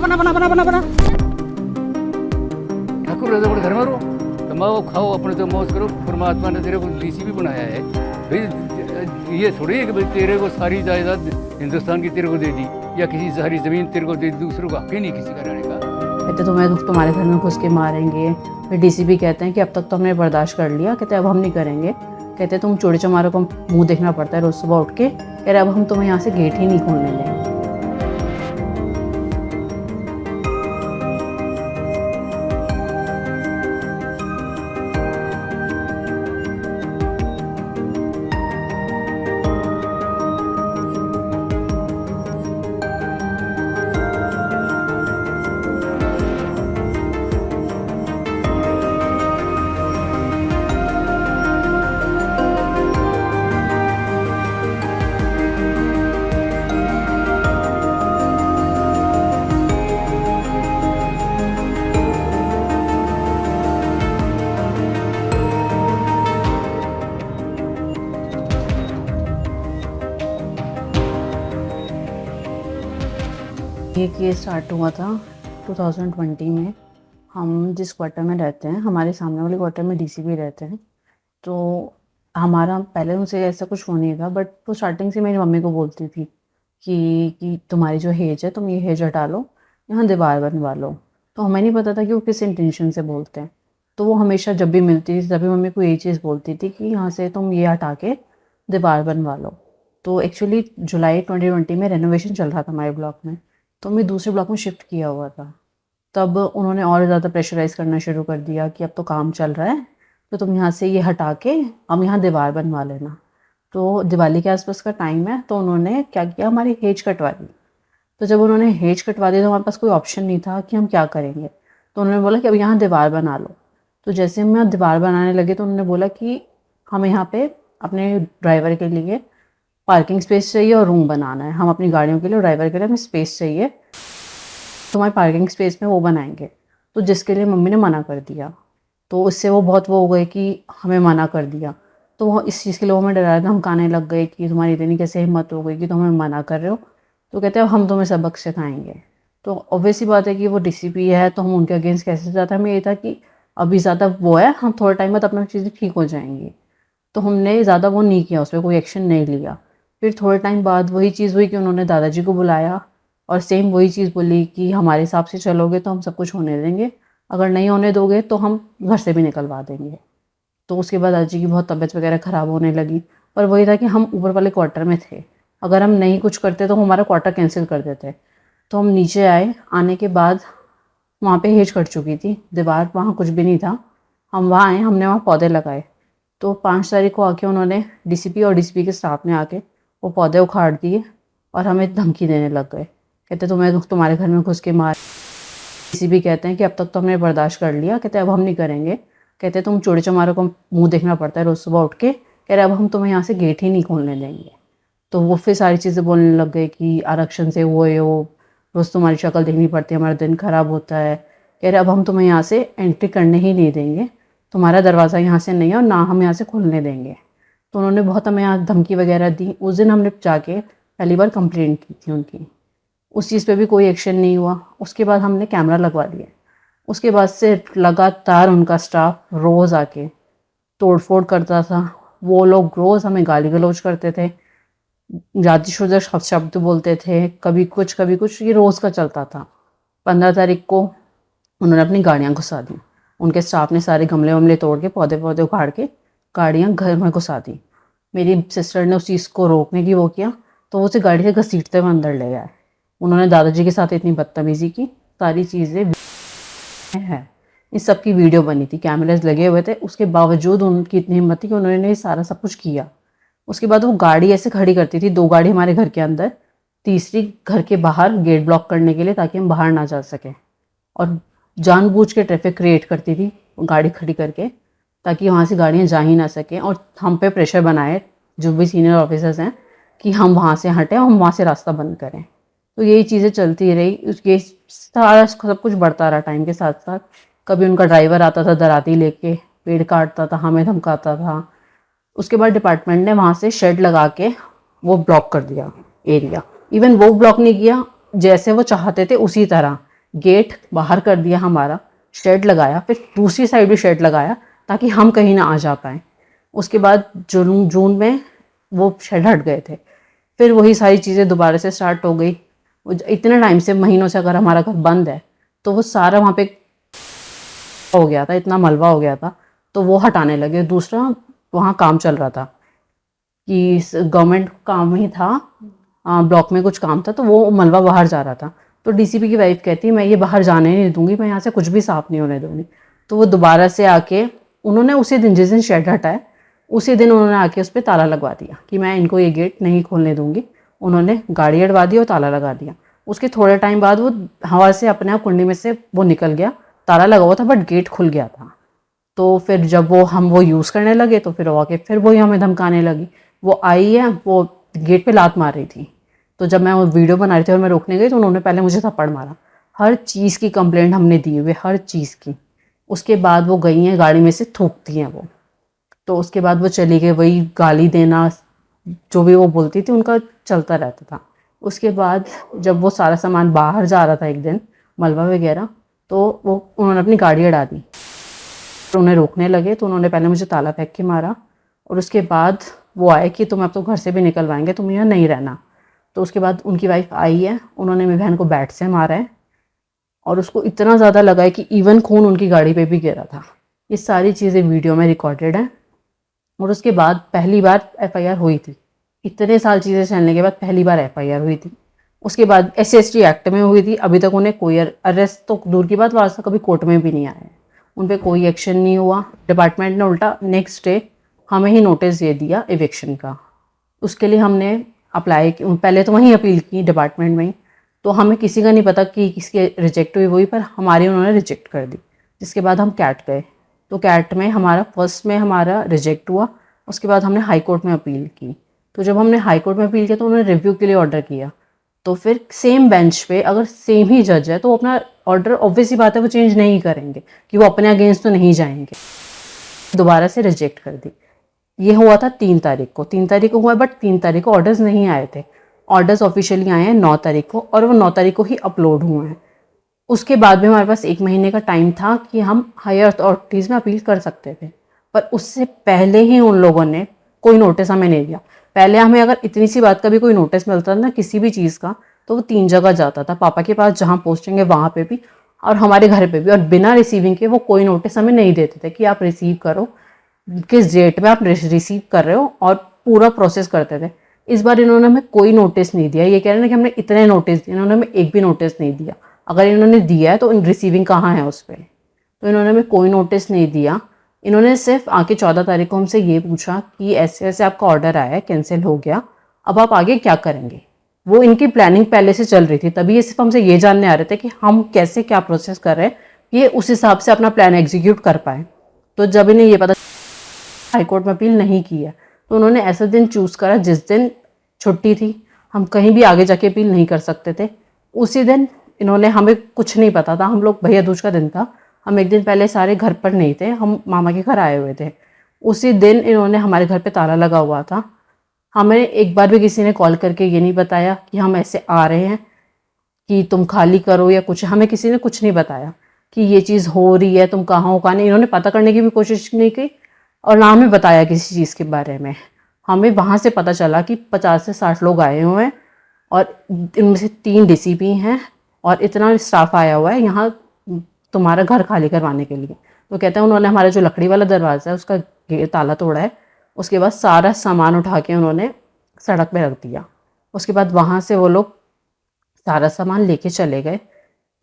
बना बना बना बना बना। ठाकुर राजा बड़े घर में रहो, कमाओ खाओ अपने तो मौज करो। परमात्मा ने तेरे को डीसीपी बनाया है भाई, ये थोड़ी है कि भाई तेरे को सारी जायदाद हिंदुस्तान की तेरे को दे दी या किसी सारी जमीन तेरे को दे दी, दूसरों का हक ही नहीं किसी का रहने का। कहते तुम्हें तुम्हारे घर में घुस के मारेंगे। फिर डीसीपी कहते हैं कि अब तक तो हमने बर्दाश्त कर लिया, कहते अब हम नहीं करेंगे। कहते तुम चोरी चमारों को मुंह देखना पड़ता है रोज सुबह उठ के, कह रहे अब हम तुम्हें यहाँ से गेट ही नहीं खोलने देंगे। ये केस स्टार्ट हुआ था 2020 में। हम जिस क्वार्टर में रहते हैं, हमारे सामने वाले क्वार्टर में डीसीपी रहते हैं। तो हमारा पहले उनसे ऐसा कुछ हो नहीं था, बट वो स्टार्टिंग से मेरी मम्मी को बोलती थी कि तुम्हारी जो हेज है तुम ये हेज हटा लो, यहाँ दीवार बनवा लो। तो हमें नहीं पता था कि वो किस इंटेंशन से बोलते हैं। तो वो हमेशा जब भी मिलती थी तभी मम्मी को यही चीज़ बोलती थी कि यहाँ से तुम ये हटा के दीवार बनवा लो। तो एक्चुअली जुलाई 2020 में रेनोवेशन चल रहा था हमारे ब्लॉक में, तो मैं दूसरे ब्लॉक में शिफ्ट किया हुआ था। तब उन्होंने और ज़्यादा प्रेशराइज़ करना शुरू कर दिया कि अब तो काम चल रहा है तो तुम यहाँ से ये हटा के हम यहाँ दीवार बनवा लेना। तो दिवाली के आसपास का टाइम है, तो उन्होंने क्या किया, हमारी हेज कटवा दी। तो जब उन्होंने हेज कटवा दी तो हमारे पास कोई ऑप्शन नहीं था कि हम क्या करेंगे। तो उन्होंने बोला कि अब यहाँ दीवार बना लो। तो जैसे हम यहाँ दीवार बनाने लगे तो उन्होंने बोला कि हमें यहाँ पे अपने ड्राइवर के लिए पार्किंग स्पेस चाहिए और रूम बनाना है, हम अपनी गाड़ियों के लिए, ड्राइवर के लिए हमें स्पेस चाहिए, तो हमारे पार्किंग स्पेस में वो बनाएंगे। तो जिसके लिए मम्मी ने मना कर दिया। तो उससे वो बहुत वो हो गए कि हमें मना कर दिया। तो वो इस चीज़ के लिए वो हमें डरा, धमकाने लग गए कि तुम्हारी इतनी कैसे हिम्मत हो गई कि तुम हमें मना कर रहे हो। तो कहते हैं हम तुम्हें सबक सिखाएंगे। तो ऑब्वियसली बात है कि वो डीसीपी है तो हम उनके अगेंस्ट कैसे जाते। हमें ये था कि अभी ज़्यादा वो है, हम थोड़े टाइम बाद अपना चीज़ें ठीक हो जाएंगी। तो हमने ज़्यादा वो नहीं किया, उस पर कोई एक्शन नहीं लिया। फिर थोड़े टाइम बाद वही चीज़ हुई कि उन्होंने दादाजी को बुलाया और सेम वही चीज़ बोली कि हमारे हिसाब से चलोगे तो हम सब कुछ होने देंगे, अगर नहीं होने दोगे तो हम घर से भी निकलवा देंगे। तो उसके बाद दादाजी की बहुत तबीयत वगैरह ख़राब होने लगी। पर वही था कि हम ऊपर वाले क्वार्टर में थे, अगर हम नहीं कुछ करते तो हमारा क्वार्टर कैंसिल कर देते। तो हम नीचे आए, आने के बाद वहाँ पे हेज कट चुकी थी, दीवार वहाँ कुछ भी नहीं था। हम वहाँ आए, हमने वहाँ पौधे लगाए। तो 5 तारीख को आके उन्होंने डीसीपी और डीसीपी के स्टाफ ने आके वो पौधे उखाड़ दिए और हमें धमकी देने लग गए। कहते तुम्हें तुम्हारे घर में घुस के मार। डीसीपी कहते हैं कि अब तक तो हमने बर्दाश्त कर लिया, कहते अब हम नहीं करेंगे। कहते तुम चोरी चमारों को मुंह देखना पड़ता है रोज़ सुबह उठ के, कह रहे अब हम तुम्हें यहाँ से गेट ही नहीं खोलने देंगे। तो वो फिर सारी चीज़ें बोलने लग गए कि आरक्षण से वो है, वो रोज़ तुम्हारी शक्ल देखनी पड़ती है, हमारा दिन ख़राब होता है। कह रहे अब हम तुम्हें यहाँ से एंट्री करने ही नहीं देंगे, तुम्हारा दरवाज़ा यहाँ से नहीं है और ना हम यहाँ से खोलने देंगे। तो उन्होंने बहुत हमें यहाँ धमकी वगैरह दी। उस दिन हमने जाके पहली बार कंप्लेंट की थी उनकी, उस चीज़ पे भी कोई एक्शन नहीं हुआ। उसके बाद हमने कैमरा लगवा दिए। उसके बाद से लगातार उनका स्टाफ रोज़ आके तोड़फोड़ करता था। वो लोग रोज़ हमें गाली गलौज करते थे, जातिशूदक शब्द बोलते थे, कभी कुछ, ये रोज़ का चलता था। 15 तारीख को उन्होंने अपनी गाड़ियाँ घुसा दी। उनके स्टाफ ने सारे गमले वमले तोड़ के, पौधे उखाड़ के गाड़ियाँ घर में घुसा दी। मेरी सिस्टर ने उस चीज़ को रोकने की वो किया तो वो उसे गाड़ी से घसीटते हुए अंदर ले गए। उन्होंने दादाजी के साथ इतनी बदतमीज़ी की, सारी चीज़ें हैं। इस सब की वीडियो बनी थी, कैमरास लगे हुए थे। उसके बावजूद उनकी इतनी हिम्मत थी कि उन्होंने सारा सब कुछ किया। उसके बाद वो गाड़ी ऐसे खड़ी करती थी, 2 गाड़ी हमारे घर के अंदर, तीसरी घर के बाहर गेट ब्लॉक करने के लिए ताकि हम बाहर ना जा सकें। और जानबूझ के ट्रैफिक क्रिएट करती थी गाड़ी खड़ी करके, ताकि वहाँ से गाड़ियाँ जा ही ना सकें। और हम पे प्रेशर बनाए जो भी सीनियर ऑफिसर्स हैं कि हम वहाँ से हटें और हम वहाँ से रास्ता बंद करें। तो यही चीज़ें चलती रही। उसके सारा सब कुछ बढ़ता रहा टाइम के साथ साथ। कभी उनका ड्राइवर आता था दराती लेके, पेड़ काटता था, हमें धमकाता था। उसके बाद डिपार्टमेंट ने वहाँ से शेड लगा के वो ब्लॉक कर दिया एरिया। इवन वो ब्लॉक नहीं किया, जैसे वो चाहते थे उसी तरह गेट बाहर कर दिया हमारा, शेड लगाया, फिर दूसरी साइड भी शेड लगाया ताकि हम कहीं ना आ जा पाएँ। उसके बाद जून में वो शेड हट गए थे। फिर वही सारी चीज़ें दोबारा से स्टार्ट हो गई। इतने टाइम से, महीनों से अगर हमारा घर बंद है तो वो सारा वहाँ पे हो गया था, इतना मलबा हो गया था, तो वो हटाने लगे। दूसरा वहाँ काम चल रहा था कि गवर्नमेंट काम ही था, ब्लॉक में कुछ काम था, तो वो मलबा बाहर जा रहा था। तो डीसीपी की वाइफ कहती मैं ये बाहर जाने नहीं दूंगी, मैं यहाँ से कुछ भी साफ नहीं होने दूंगी। तो वो दोबारा से आके उन्होंने उसी दिन, जिस दिन शेड हटाए उसी दिन उन्होंने आके उस पर ताला लगवा दिया कि मैं इनको ये गेट नहीं खोलने दूंगी। उन्होंने गाड़ी अड़वा दी और ताला लगा दिया। उसके थोड़े टाइम बाद वो हवा से अपने आप कुंडी में से वो निकल गया। ताला लगा हुआ था बट गेट खुल गया था। तो फिर जब हम वो यूज़ करने लगे तो फिर वो आके फिर वही हमें धमकाने लगी। वो आई है, वो गेट पे लात मार रही थी। तो जब मैं वो वीडियो बना रही थी और मैं रोकने गई तो उन्होंने पहले मुझे थप्पड़ मारा। हर चीज़ की कंप्लेंट हमने दी हुई, हर चीज़ की। उसके बाद वो गई हैं, गाड़ी में से थूकती हैं वो। तो उसके बाद वो चली गई, वही गाली देना, जो भी वो बोलती थी उनका चलता रहता था। उसके बाद जब वो सारा सामान बाहर जा रहा था एक दिन, मलबा वगैरह, तो वो उन्होंने अपनी गाड़ी अड़ा दी। तो उन्हें रोकने लगे तो उन्होंने पहले मुझे ताला फेंक के मारा और उसके बाद वो आए कि तुम अब तो घर से भी निकलवाएंगे, तुम यहाँ नहीं रहना। तो उसके बाद उनकी वाइफ आई है, उन्होंने मेरी बहन को बैट से मारा है और उसको इतना ज़्यादा लगा है कि इवन खून उनकी गाड़ी पे भी गिरा था। ये सारी चीज़ें वीडियो में रिकॉर्डेड हैं। और उसके बाद पहली बार एफआईआर हुई थी, इतने साल चीज़ें चलने के बाद पहली बार एफआईआर हुई थी। उसके बाद SC/ST एक्ट में हुई थी। अभी तक उन्हें कोई अरेस्ट तो दूर की बात, आज तक कभी कोर्ट में भी नहीं आया। उन पर कोई एक्शन नहीं हुआ। डिपार्टमेंट ने उल्टा नेक्स्ट डे हमें ही नोटिस दे दिया एविक्शन का। उसके लिए हमने अप्लाई, पहले तो वहीं अपील की डिपार्टमेंट में ही। तो हमें किसी का नहीं पता कि किसके रिजेक्ट हुई वही, पर हमारी उन्होंने रिजेक्ट कर दी। जिसके बाद हम कैट गए, तो कैट में हमारा फर्स्ट में हमारा रिजेक्ट हुआ। उसके बाद हमने हाई कोर्ट में अपील की। तो जब हमने हाई कोर्ट में अपील किया तो उन्होंने रिव्यू के लिए ऑर्डर किया। तो फिर सेम बेंच पे अगर सेम ही जज है तो वो अपना ऑर्डर, ऑब्वियसली बात है, वो चेंज नहीं करेंगे कि वो अपने अगेंस्ट तो नहीं जाएंगे। दोबारा से रिजेक्ट कर दी। ये हुआ था 3 तारीख को। 3 तारीख को हुआ, बट 3 तारीख को ऑर्डर्स नहीं आए थे। ऑर्डर्स ऑफिशियली आए हैं 9 तारीख को और वो 9 तारीख को ही अपलोड हुए हैं। उसके बाद भी हमारे पास 1 महीने का टाइम था कि हम हायर अथॉरिटीज़ में अपील कर सकते थे। पर उससे पहले ही उन लोगों ने कोई नोटिस हमें नहीं दिया। पहले हमें अगर इतनी सी बात का भी कोई नोटिस मिलता था ना, किसी भी चीज़ का, तो वो 3 जगह जाता था। पापा के पास जहाँ पोस्टिंग है वहाँ पे भी और हमारे घर पे भी, और बिना रिसीविंग के वो कोई नोटिस हमें नहीं देते थे कि आप रिसीव करो, किस डेट में आप रिसीव कर रहे हो, और पूरा प्रोसेस करते थे। इस बार इन्होंने हमें कोई नोटिस नहीं दिया। ये कह रहे हैं कि हमने इतने नोटिस दिए, इन्होंने हमें एक भी नोटिस नहीं दिया। अगर इन्होंने दिया है तो रिसीविंग कहाँ है उस पर? तो इन्होंने हमें कोई नोटिस नहीं दिया। इन्होंने सिर्फ आके 14 तारीख को हमसे ये पूछा कि ऐसे ऐसे आपका ऑर्डर आया है, कैंसिल हो गया, अब आप आगे क्या करेंगे। वो इनकी प्लानिंग पहले से चल रही थी, तभी ये सिर्फ हमसे ये जानने आ रहे थे कि हम कैसे क्या प्रोसेस कर रहे हैं, ये उस हिसाब से अपना प्लान एग्जीक्यूट कर पाए। तो जब इन्हें ये पता हाईकोर्ट में अपील नहीं की है, तो उन्होंने ऐसा दिन चूज़ करा जिस दिन छुट्टी थी, हम कहीं भी आगे जाके अपील नहीं कर सकते थे। उसी दिन इन्होंने, हमें कुछ नहीं पता था, हम लोग भैया दूज का दिन था, हम एक दिन पहले सारे घर पर नहीं थे, हम मामा के घर आए हुए थे। उसी दिन इन्होंने हमारे घर पे ताला लगा हुआ था। हमें एक बार भी किसी ने कॉल करके ये नहीं बताया कि हम ऐसे आ रहे हैं कि तुम खाली करो या कुछ। हमें किसी ने कुछ नहीं बताया कि ये चीज़ हो रही है, तुम कहाँ हो कहाँ नहीं। इन्होंने पता करने की भी कोशिश नहीं की और ना हमें बताया किसी चीज़ के बारे में। हमें वहाँ से पता चला कि 50 से 60 लोग आए हुए हैं और इनमें से 3 DCP हैं और इतना स्टाफ आया हुआ है यहाँ तुम्हारा घर खाली करवाने के लिए। तो कहते हैं उन्होंने हमारा जो लकड़ी वाला दरवाज़ा है उसका ताला तोड़ा है। उसके बाद सारा सामान उठा के उन्होंने सड़क पे रख दिया। उसके बाद वहाँ से वो लोग सारा सामान लेके चले गए।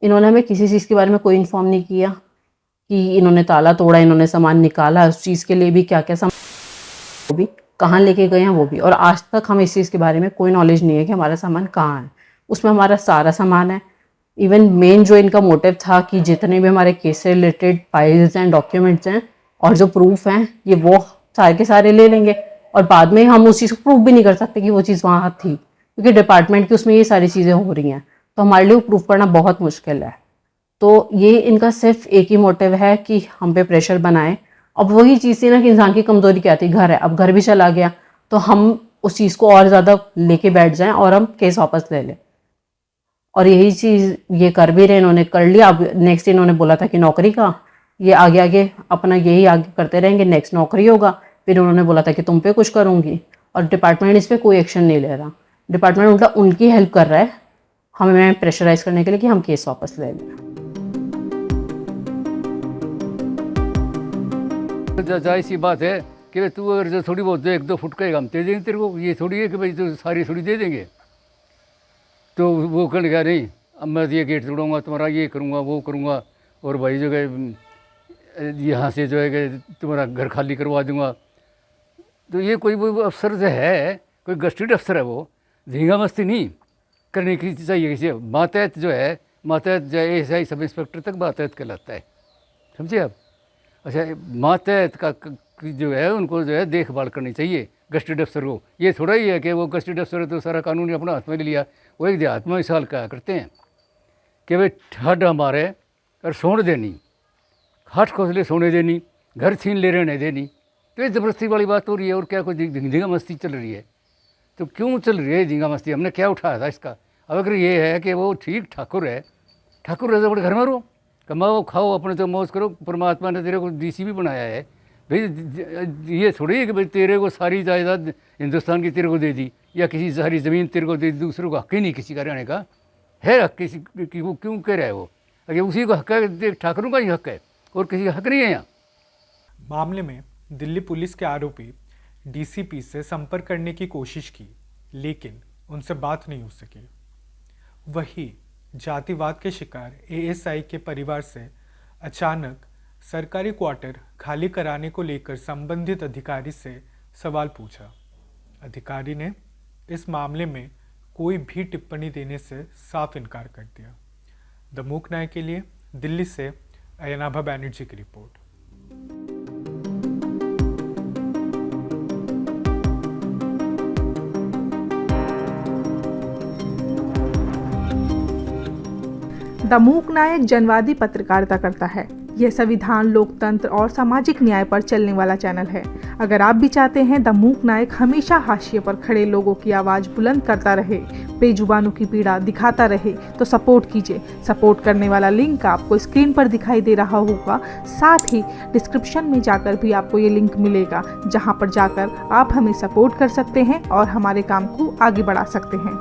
इन्होंने हमें किसी चीज़ के बारे में कोई इन्फॉर्म नहीं किया कि इन्होंने ताला तोड़ा, इन्होंने सामान निकाला, उस चीज़ के लिए भी क्या क्या सामान, वो भी कहाँ लेके गए हैं वो भी। और आज तक हमें इस चीज़ के बारे में कोई नॉलेज नहीं है कि हमारा सामान कहाँ है। उसमें हमारा सारा सामान है। इवन मेन जो इनका मोटिव था कि जितने भी हमारे केस से रिलेटेड फाइल्स हैं, डॉक्यूमेंट्स हैं और जो प्रूफ हैं, ये वो सारे के सारे ले लेंगे और बाद में हम उस चीज़ को प्रूफ भी नहीं कर सकते कि वो चीज़ वहाँ थी, क्योंकि डिपार्टमेंट की उसमें ये सारी चीज़ें हो रही हैं। तो हमारे लिए वो प्रूफ करना बहुत मुश्किल है। तो ये इनका सिर्फ एक ही मोटिव है कि हम पे प्रेशर बनाएं। अब वही चीज़ थी ना कि इंसान की कमज़ोरी क्या थी, घर है, अब घर भी चला गया तो हम उस चीज़ को और ज़्यादा लेके बैठ जाएं और हम केस वापस ले लें। और यही चीज़ ये कर भी रहे, इन्होंने कर लिया। अब नेक्स्ट इन्होंने बोला था कि नौकरी का, ये आगे आगे अपना यही आगे करते रहेंगे, नेक्स्ट नौकरी होगा। फिर उन्होंने बोला था कि तुम पे कुछ करूँगी, और डिपार्टमेंट इस पर कोई एक्शन नहीं ले रहा। डिपार्टमेंट उल्टा उनकी हेल्प कर रहा है हमें प्रेशराइज करने के लिए कि हम केस वापस ले लें। जाहिर सी बात है कि भाई तू अगर जो थोड़ी बहुत 1-2 फुट का हम दे देंगे तेरे को, ये थोड़ी है कि भाई तो सारी थोड़ी दे देंगे। तो वो कहने लगा नहीं अब मैं ये गेट तोड़ूंगा, तुम्हारा ये करूँगा, वो करूँगा, और भाई जो है यहाँ से जो है कि तुम्हारा घर खाली करवा दूँगा। तो ये कोई वो अफसर जो है, कोई गस्टेड अफसर है, वो झींगा मस्ती नहीं करने की चाहिए। किसी मातहत जो है, मातहत जो है एएसआई सब इंस्पेक्टर तक मातहत कहलाता है, समझे आप। अच्छा, मातहत का जो है उनको जो है देखभाल करनी चाहिए गस्टेड अफसर को। ये थोड़ा ही है कि वो गस्टेड अफसर है तो सारा कानून अपना हाथ में ले लिया। वो एक देहात में साल का करते हैं कि भाई हड हमारे और सोने देनी, हाथ खोसले सोने देनी, घर छीन ले रहने देनी। तो ये ज़बरदस्ती वाली बात हो रही है। और क्या कोई झींगा मस्ती चल रही है? तो क्यों चल रही है झींगा मस्ती? हमने क्या उठाया था इसका? अब अगर ये है कि वो ठीक ठाकुर है, ठाकुर है तो अपने घर में रहो, कमाओ खाओ, अपने तो मौज करो। परमात्मा ने तेरे को डीसीपी बनाया है भाई। ये थोड़ी है कि भाई तेरे को सारी जायदाद हिंदुस्तान की तेरे को दे दी, या किसी सारी ज़मीन तेरे को दे दी। दूसरों को हक ही नहीं किसी का रहने का है। हक किसी की वो क्यों कह रहा है? वो अगर उसी को हक है, ठाकुरों का ही हक है, और किसी का हक नहीं है यहाँ। मामले में दिल्ली पुलिस के आरोपी डीसीपी से संपर्क करने की कोशिश की, लेकिन उनसे बात नहीं हो सकी। वही जातिवाद के शिकार एएसआई के परिवार से अचानक सरकारी क्वार्टर खाली कराने को लेकर संबंधित अधिकारी से सवाल पूछा। अधिकारी ने इस मामले में कोई भी टिप्पणी देने से साफ इनकार कर दिया। द मूक न्याय के लिए दिल्ली से अयनाभा बैनर्जी की रिपोर्ट। द मूक न्याय एक जनवादी पत्रकारिता करता है। यह संविधान, लोकतंत्र और सामाजिक न्याय पर चलने वाला चैनल है। अगर आप भी चाहते हैं द मूक नायक हमेशा हाशिए पर खड़े लोगों की आवाज़ बुलंद करता रहे, बेजुबानों की पीड़ा दिखाता रहे, तो सपोर्ट कीजिए। सपोर्ट करने वाला लिंक आपको स्क्रीन पर दिखाई दे रहा होगा। साथ ही डिस्क्रिप्शन में जाकर भी आपको ये लिंक मिलेगा, जहाँ पर जाकर आप हमें सपोर्ट कर सकते हैं और हमारे काम को आगे बढ़ा सकते हैं।